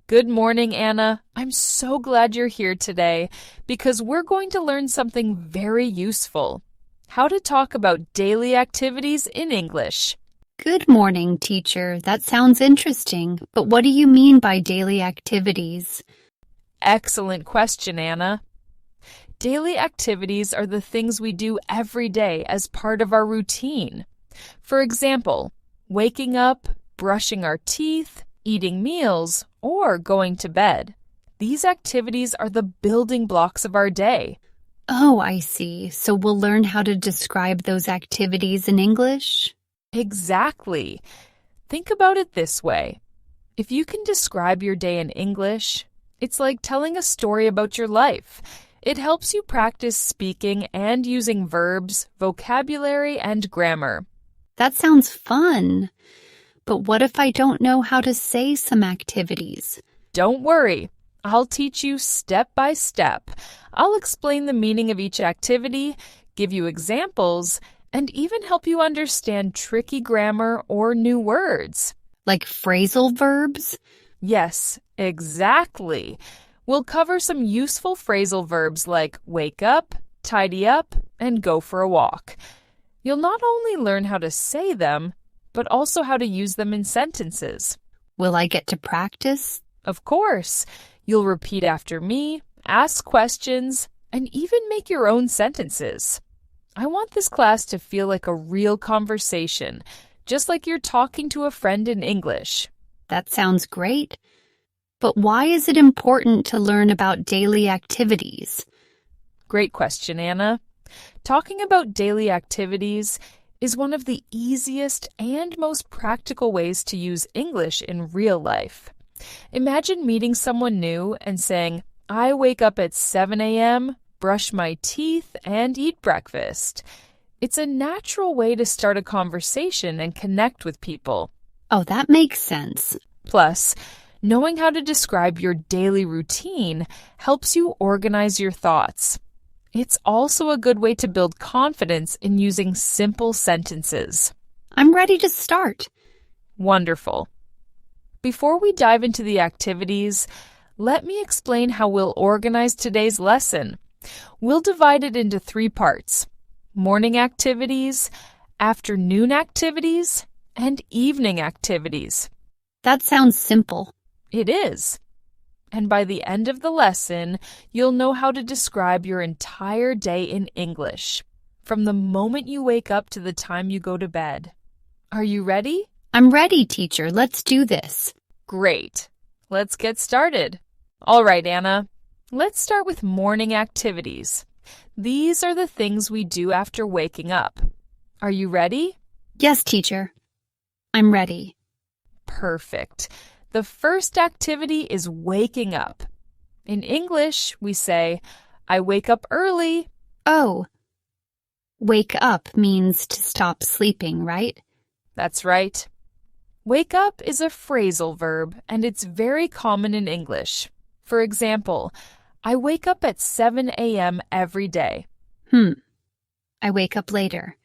Good morning, Anna. I'm so glad you're here today because we're going to learn something very useful. How to talk about daily activities in English. Good morning, teacher. That sounds interesting, but what do you mean by daily activities? Excellent question, Anna. Daily activities are the things we do every day as part of our routine. For example, waking up, brushing our teeth, eating meals, or going to bed. These activities are the building blocks of our day. Oh, I see. So we'll learn how to describe those activities in English? Exactly. Think about it this way. If you can describe your day in English, it's like telling a story about your life. It helps you practice speaking and using verbs, vocabulary, and grammar. That sounds fun. But what if I don't know how to say some activities? Don't worry. I'll teach you step by step. I'll explain the meaning of each activity, give you examples, and even help you understand tricky grammar or new words. Like phrasal verbs? Yes, exactly. We'll cover some useful phrasal verbs like wake up, tidy up, and go for a walk. You'll not only learn how to say them, but also how to use them in sentences. Will I get to practice? Of course. You'll repeat after me, ask questions, and even make your own sentences. I want this class to feel like a real conversation, just like you're talking to a friend in English. That sounds great. But why is it important to learn about daily activities? Great question, Anna. Talking about daily activities is one of the easiest and most practical ways to use English in real life. Imagine meeting someone new and saying, I wake up at 7 a.m., brush my teeth, and eat breakfast. It's a natural way to start a conversation and connect with people. Oh, that makes sense. Plus, knowing how to describe your daily routine helps you organize your thoughts. It's also a good way to build confidence in using simple sentences. I'm ready to start. Wonderful. Before we dive into the activities, let me explain how we'll organize today's lesson. We'll divide it into 3 parts: morning activities, afternoon activities, and evening activities. That sounds simple. It is. And by the end of the lesson, you'll know how to describe your entire day in English, from the moment you wake up to the time you go to bed. Are you ready? I'm ready, teacher. Let's do this. Great. Let's get started. All right, Anna. Let's start with morning activities. These are the things we do after waking up. Are you ready? Yes, teacher. I'm ready. Perfect. The first activity is waking up. In English, we say, I wake up early. Oh, wake up means to stop sleeping, right? That's right. Wake up is a phrasal verb, and it's very common in English. For example, I wake up at 7 a.m. every day. I wake up later.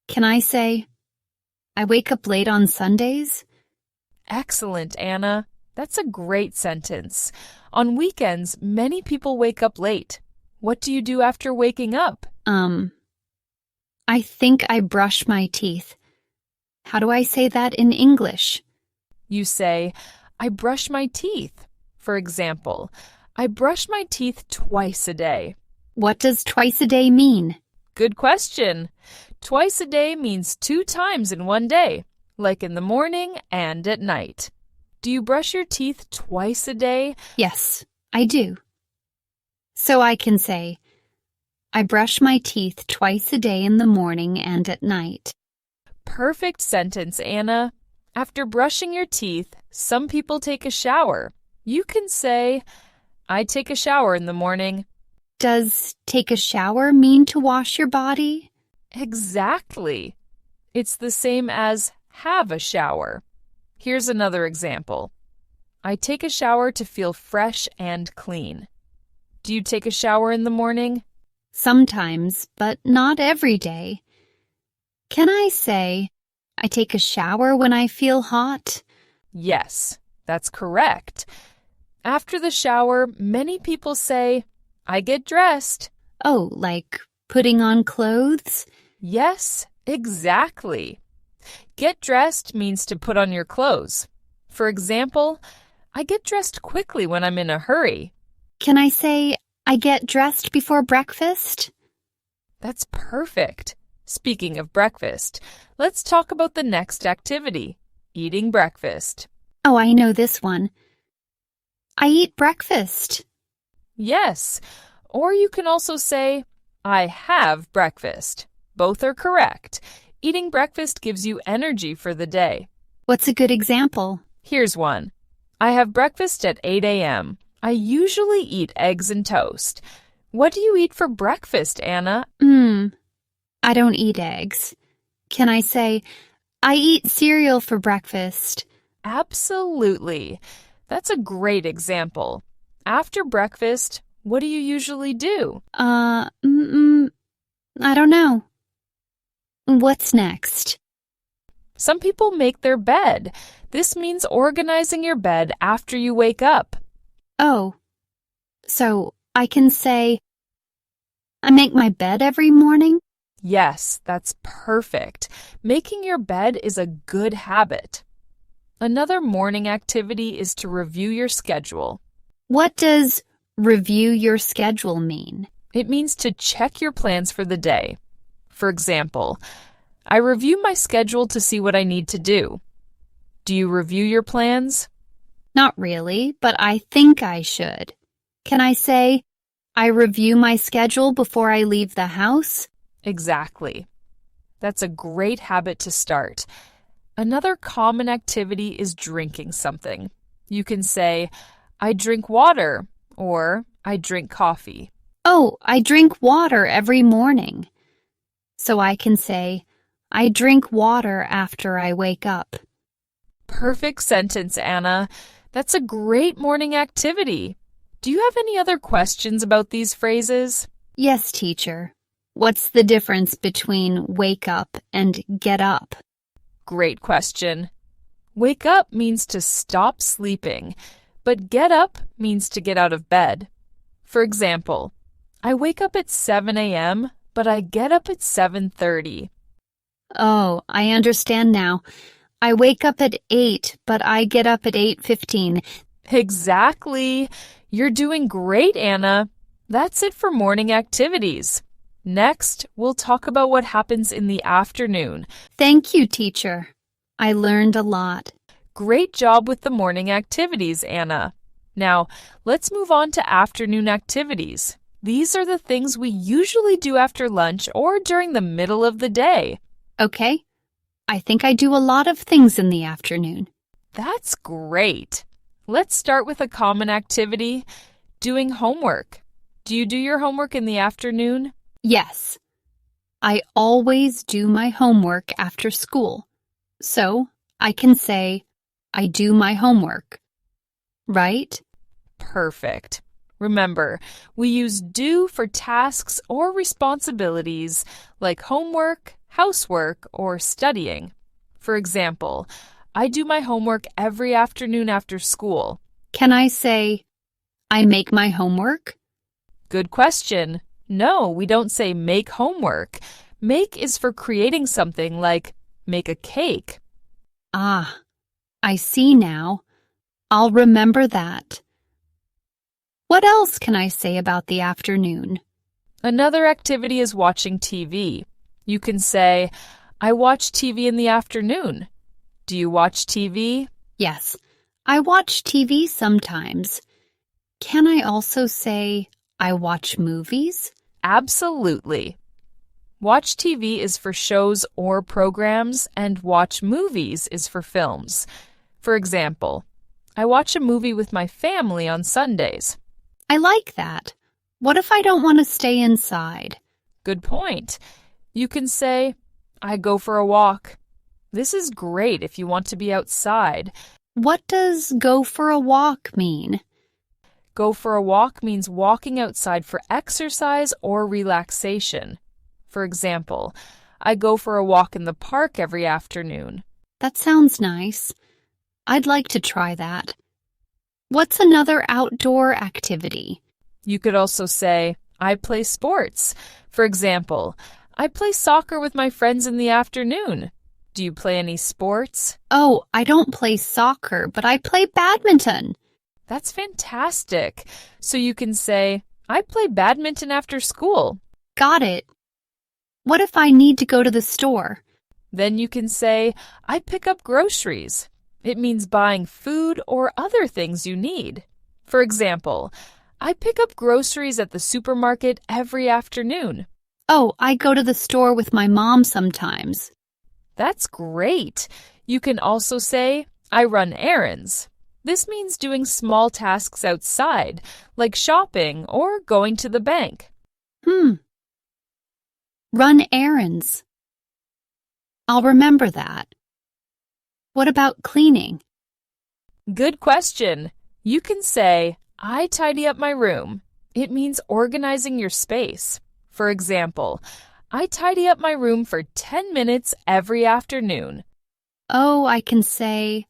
Can I say, I wake up late on Sundays? Excellent, Anna. That's a great sentence. On weekends, many people wake up late. What do you do after waking up? I think I brush my teeth. How do I say that in English? You say, I brush my teeth. For example, I brush my teeth twice a day. What does twice a day mean? Good question. Twice a day means 2 times in one day, like in the morning and at night. Do you brush your teeth twice a day? Yes, I do. So I can say, I brush my teeth twice a day in the morning and at night. Perfect sentence, Anna. After brushing your teeth, some people take a shower. You can say, I take a shower in the morning. Does take a shower mean to wash your body? Exactly. It's the same as have a shower. Here's another example. I take a shower to feel fresh and clean. Do you take a shower in the morning? Sometimes, but not every day. Can I say, I take a shower when I feel hot? Yes. That's correct. After the shower, many people say, I get dressed. Oh, like putting on clothes? Yes, exactly. Get dressed means to put on your clothes. For example, I get dressed quickly when I'm in a hurry. Can I say, I get dressed before breakfast? That's perfect. Speaking of breakfast, let's talk about the next activity, eating breakfast. Oh, I know this one. I eat breakfast. Yes, or you can also say, I have breakfast. Both are correct. Eating breakfast gives you energy for the day. What's a good example? Here's one. I have breakfast at 8 a.m. I usually eat eggs and toast. What do you eat for breakfast, Anna? I don't eat eggs. Can I say, I eat cereal for breakfast? Absolutely. That's a great example. After breakfast, what do you usually do? I don't know. What's next? Some people make their bed. This means organizing your bed after you wake up. Oh, so I can say, I make my bed every morning? Yes, that's perfect. Making your bed is a good habit. Another morning activity is to review your schedule. What does review your schedule mean? It means to check your plans for the day. For example, I review my schedule to see what I need to do. Do you review your plans? Not really, but I think I should. Can I say, I review my schedule before I leave the house? Exactly. That's a great habit to start. Another common activity is drinking something. You can say, I drink water, or I drink coffee. Oh, I drink water every morning. So I can say, I drink water after I wake up. Perfect sentence, Anna. That's a great morning activity. Do you have any other questions about these phrases? Yes, teacher. What's the difference between wake up and get up? Great question. Wake up means to stop sleeping, but get up means to get out of bed. For example, I wake up at 7 a.m., but I get up at 7:30. Oh, I understand now. I wake up at 8, but I get up at 8:15. Exactly. You're doing great, Anna. That's it for morning activities. Next, we'll talk about what happens in the afternoon. Thank you, teacher. I learned a lot. Great job with the morning activities, Anna. Now, let's move on to afternoon activities. These are the things we usually do after lunch or during the middle of the day. Okay. I think I do a lot of things in the afternoon. That's great. Let's start with a common activity, doing homework. Do you do your homework in the afternoon? Yes. I always do my homework after school. So I can say, I do my homework. Right? Perfect. Remember, we use do for tasks or responsibilities like homework, housework, or studying. For example, I do my homework every afternoon after school. Can I say, I make my homework? Good question. No, we don't say make homework. Make is for creating something like make a cake. Ah, I see now. I'll remember that. What else can I say about the afternoon? Another activity is watching TV. You can say, I watch TV in the afternoon. Do you watch TV? Yes, I watch TV sometimes. Can I also say, I watch movies? Absolutely. Watch TV is for shows or programs, and watch movies is for films. For example, I watch a movie with my family on Sundays. I like that. What if I don't want to stay inside? Good point. You can say, I go for a walk. This is great if you want to be outside. What does go for a walk mean? Go for a walk means walking outside for exercise or relaxation. For example, I go for a walk in the park every afternoon. That sounds nice. I'd like to try that. What's another outdoor activity? You could also say, I play sports. For example, I play soccer with my friends in the afternoon. Do you play any sports? Oh, I don't play soccer, but I play badminton. That's fantastic. So you can say, I play badminton after school. Got it. What if I need to go to the store? Then you can say, I pick up groceries. It means buying food or other things you need. For example, I pick up groceries at the supermarket every afternoon. Oh, I go to the store with my mom sometimes. That's great. You can also say, I run errands. This means doing small tasks outside, like shopping or going to the bank. Run errands. I'll remember that. What about cleaning? Good question. You can say, I tidy up my room. It means organizing your space. For example, I tidy up my room for 10 minutes every afternoon. Oh, I can say,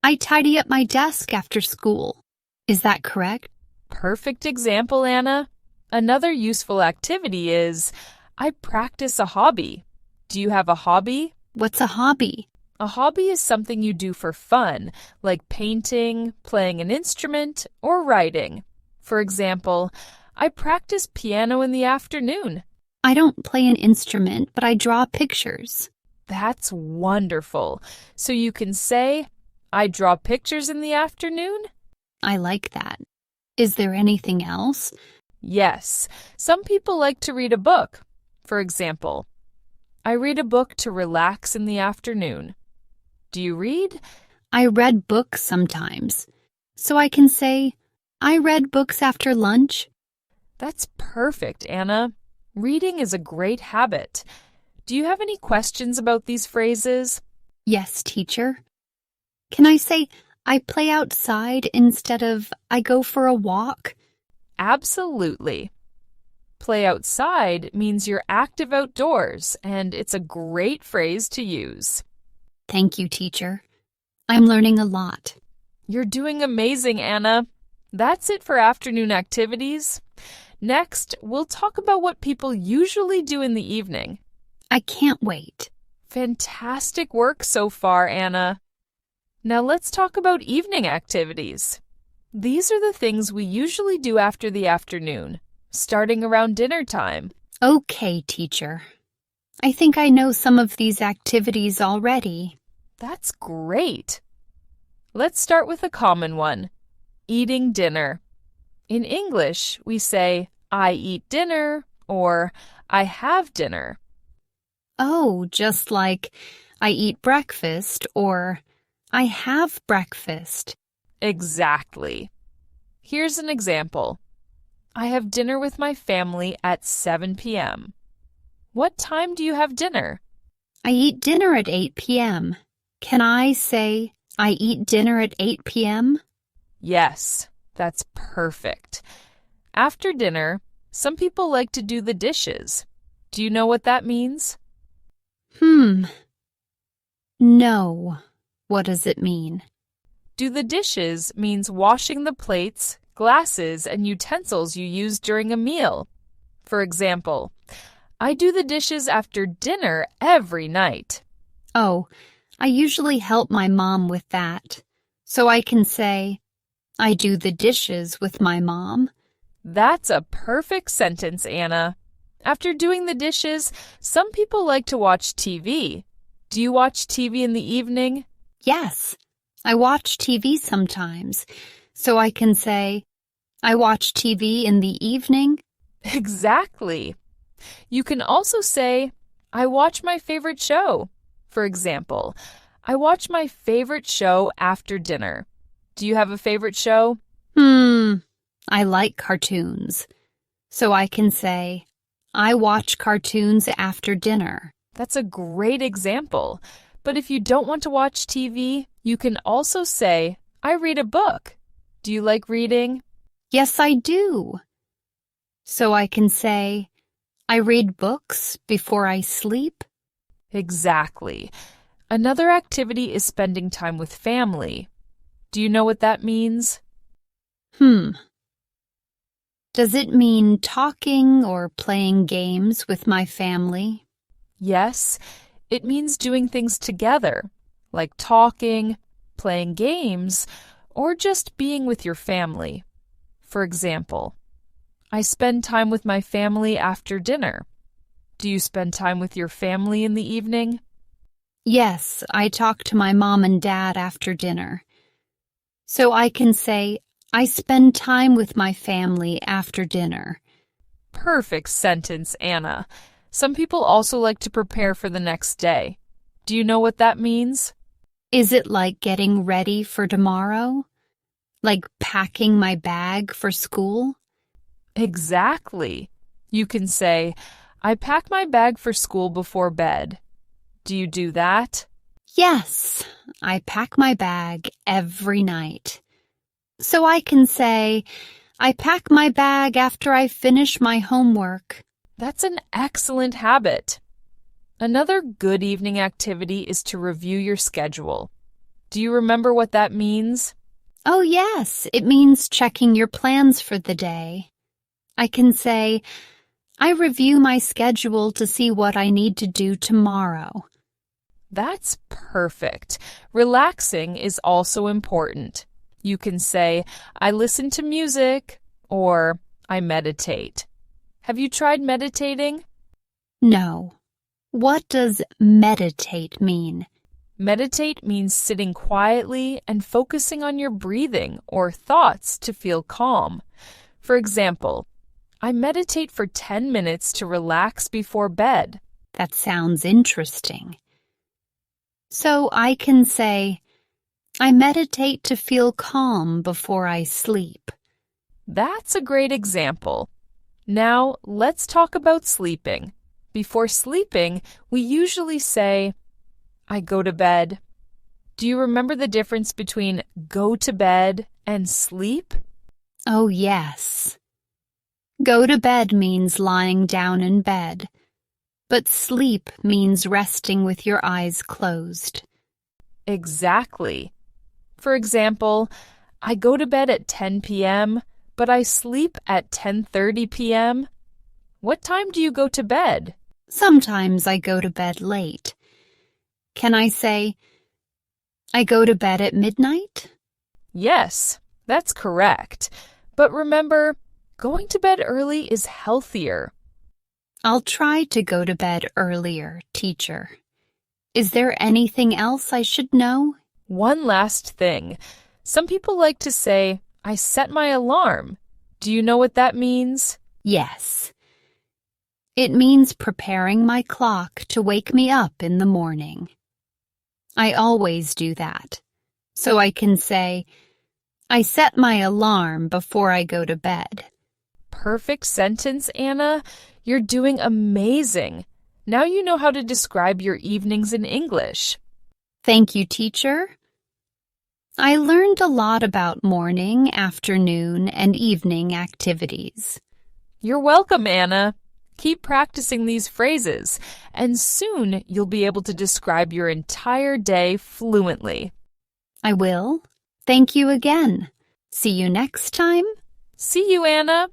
I tidy up my desk after school. Is that correct? Perfect example, Anna. Another useful activity is, I practice a hobby. Do you have a hobby? What's a hobby? A hobby is something you do for fun, like painting, playing an instrument, or writing. For example, I practice piano in the afternoon. I don't play an instrument, but I draw pictures. That's wonderful. So you can say, I draw pictures in the afternoon? I like that. Is there anything else? Yes. Some people like to read a book. For example, I read a book to relax in the afternoon. Do you read? I read books sometimes. So I can say, I read books after lunch. That's perfect, Anna. Reading is a great habit. Do you have any questions about these phrases? Yes, teacher. Can I say, I play outside instead of I go for a walk? Absolutely. Play outside means you're active outdoors, and it's a great phrase to use. Thank you, teacher. I'm learning a lot. You're doing amazing, Anna. That's it for afternoon activities. Next, we'll talk about what people usually do in the evening. I can't wait. Fantastic work so far, Anna. Now let's talk about evening activities. These are the things we usually do after the afternoon, starting around dinner time. Okay, teacher. I think I know some of these activities already. That's great. Let's start with a common one, eating dinner. In English, we say, I eat dinner or I have dinner. Oh, just like I eat breakfast or I have breakfast. Exactly. Here's an example. I have dinner with my family at 7 p.m. What time do you have dinner? I eat dinner at 8 p.m. Can I say I eat dinner at 8 p.m.? Yes, that's perfect. After dinner, some people like to do the dishes. Do you know what that means? No. What does it mean? Do the dishes means washing the plates, glasses, and utensils you use during a meal. For example, I do the dishes after dinner every night. Oh, I usually help my mom with that. So I can say, I do the dishes with my mom. That's a perfect sentence, Anna. After doing the dishes, some people like to watch TV. Do you watch TV in the evening? Yes, I watch TV sometimes. So I can say, I watch TV in the evening. Exactly. You can also say, I watch my favorite show. For example, I watch my favorite show after dinner. Do you have a favorite show? I like cartoons. So I can say, I watch cartoons after dinner. That's a great example. But if you don't want to watch TV, you can also say, I read a book. Do you like reading? Yes, I do. So I can say, I read books before I sleep. Exactly. Another activity is spending time with family. Do you know what that means? Does it mean talking or playing games with my family? Yes, it means doing things together, like talking, playing games, or just being with your family. For example, I spend time with my family after dinner. Do you spend time with your family in the evening? Yes, I talk to my mom and dad after dinner. So I can say, I spend time with my family after dinner. Perfect sentence, Anna. Some people also like to prepare for the next day. Do you know what that means? Is it like getting ready for tomorrow? Like packing my bag for school? Exactly. You can say, I pack my bag for school before bed. Do you do that? Yes, I pack my bag every night. So I can say, I pack my bag after I finish my homework. That's an excellent habit. Another good evening activity is to review your schedule. Do you remember what that means? Oh yes, it means checking your plans for the day. I can say, I review my schedule to see what I need to do tomorrow. That's perfect. Relaxing is also important. You can say, I listen to music, or I meditate. Have you tried meditating? No. What does meditate mean? Meditate means sitting quietly and focusing on your breathing or thoughts to feel calm. For example, I meditate for 10 minutes to relax before bed. That sounds interesting. So I can say, I meditate to feel calm before I sleep. That's a great example. Now, let's talk about sleeping. Before sleeping, we usually say, I go to bed. Do you remember the difference between go to bed and sleep? Oh, yes. Go to bed means lying down in bed, but sleep means resting with your eyes closed. Exactly. For example, I go to bed at 10 p.m., but I sleep at 10:30 p.m. What time do you go to bed? Sometimes I go to bed late. Can I say, I go to bed at midnight? Yes, that's correct. But remember, going to bed early is healthier. I'll try to go to bed earlier, teacher. Is there anything else I should know? One last thing. Some people like to say, I set my alarm. Do you know what that means? Yes. It means preparing my clock to wake me up in the morning. I always do that. So I can say, I set my alarm before I go to bed. Perfect sentence, Anna. You're doing amazing. Now you know how to describe your evenings in English. Thank you, teacher. I learned a lot about morning, afternoon, and evening activities. You're welcome, Anna. Keep practicing these phrases, and soon you'll be able to describe your entire day fluently. I will. Thank you again. See you next time. See you, Anna.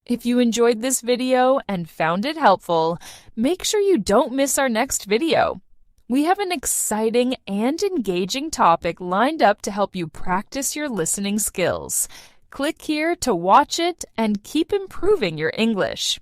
If you enjoyed this video and found it helpful, make sure you don't miss our next video. We have an exciting and engaging topic lined up to help you practice your listening skills. Click here to watch it and keep improving your English.